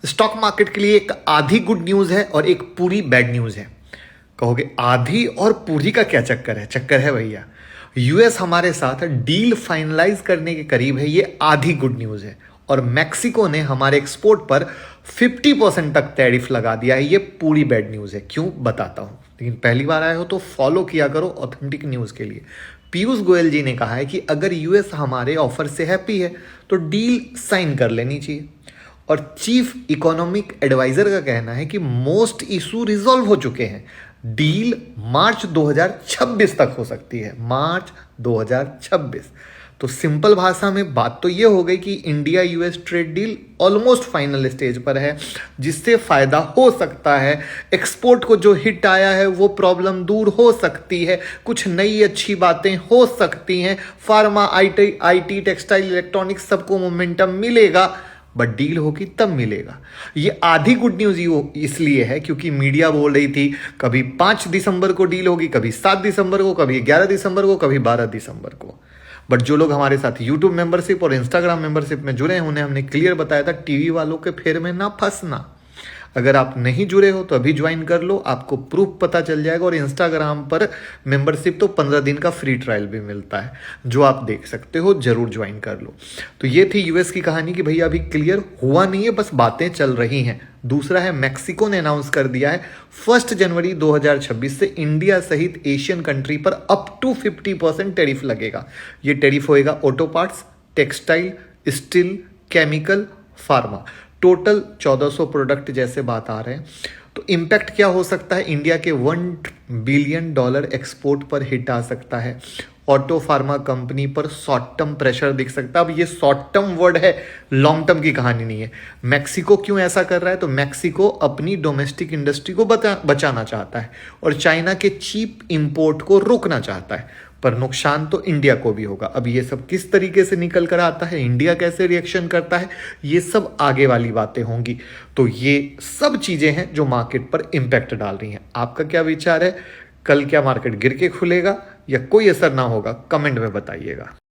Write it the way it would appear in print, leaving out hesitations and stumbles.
Stock market के लिए एक आधी गुड न्यूज है और एक पूरी बैड न्यूज है। कहोगे आधी और पूरी का क्या चक्कर है? चक्कर है भैया, यूएस हमारे साथ डील फाइनलाइज करने के करीब है, ये आधी गुड न्यूज है। और मैक्सिको ने हमारे एक्सपोर्ट पर 50% तक टैरिफ लगा दिया है, ये पूरी बैड न्यूज है। क्यों, बताता हूं, लेकिन पहली बार आए हो तो फॉलो किया करो ऑथेंटिक न्यूज के लिए। पीयूष गोयल जी ने कहा है कि अगर यूएस हमारे ऑफर से हैप्पी है तो डील साइन कर लेनी चाहिए। और चीफ इकोनॉमिक एडवाइजर का कहना है कि मोस्ट इशू रिजॉल्व हो चुके हैं, डील मार्च 2026 तक हो सकती है, मार्च 2026। तो सिंपल भाषा में बात तो ये हो गई कि India US trade deal almost final stage पर है, जिससे फायदा हो सकता है। एक्सपोर्ट को जो हिट आया है वो प्रॉब्लम दूर हो सकती है, कुछ नई अच्छी बातें हो सकती हैं। फार्मा, आईटी, टेक्सटाइल, इलेक्ट्रॉनिक्स सबको मोमेंटम मिलेगा, बट डील होगी तब मिलेगा। ये आधी गुड न्यूज इसलिए है क्योंकि मीडिया बोल रही थी कभी 5 दिसंबर को डील होगी, कभी 7 दिसंबर को, कभी 11 दिसंबर को, कभी 12 दिसंबर को। बट जो लोग हमारे साथ यूट्यूब मेंबरशिप और इंस्टाग्राम मेंबरशिप में जुड़े हैं उन्हें हमने क्लियर बताया था टीवी वालों के फेर में ना फंसना। अगर आप नहीं जुड़े हो तो अभी ज्वाइन कर लो, आपको प्रूफ पता चल जाएगा। और इंस्टाग्राम पर मेंबरशिप तो 15 दिन का फ्री ट्रायल भी मिलता है, जो आप देख सकते हो, जरूर ज्वाइन कर लो। तो ये थी यूएस की कहानी कि भैया अभी क्लियर हुआ नहीं है, बस बातें चल रही हैं। दूसरा है, मैक्सिको ने अनाउंस कर दिया है 1 जनवरी 2026 से इंडिया सहित एशियन कंट्री पर अप टू 50% टैरिफ लगेगा। ये टैरिफ होएगा auto parts, textile, steel, chemical, pharma, total 1400 product जैसे बात आ रहे हैं। तो इम्पैक्ट क्या हो सकता है? इंडिया के $1 बिलियन एक्सपोर्ट पर हिट आ सकता है। ऑटो फार्मा कंपनी पर शॉर्ट टर्म प्रेशर दिख सकता है। अब ये शॉर्ट टर्म वर्ड है, लॉन्ग टर्म की कहानी नहीं है। मैक्सिको क्यों ऐसा कर रहा है? तो मैक्सिको अपनी डोमेस्टिक इंडस्ट्री को बचाना चाहता है और चाइना के चीप इंपोर्ट को रोकना चाहता है, पर नुकसान तो इंडिया को भी होगा। अब ये सब किस तरीके से निकल कर आता है, इंडिया कैसे रिएक्शन करता है, ये सब आगे वाली बातें होंगी। तो ये सब चीजें हैं जो मार्केट पर इंपैक्ट डाल रही हैं। आपका क्या विचार है? कल क्या मार्केट गिर के खुलेगा या कोई असर ना होगा? कमेंट में बताइएगा।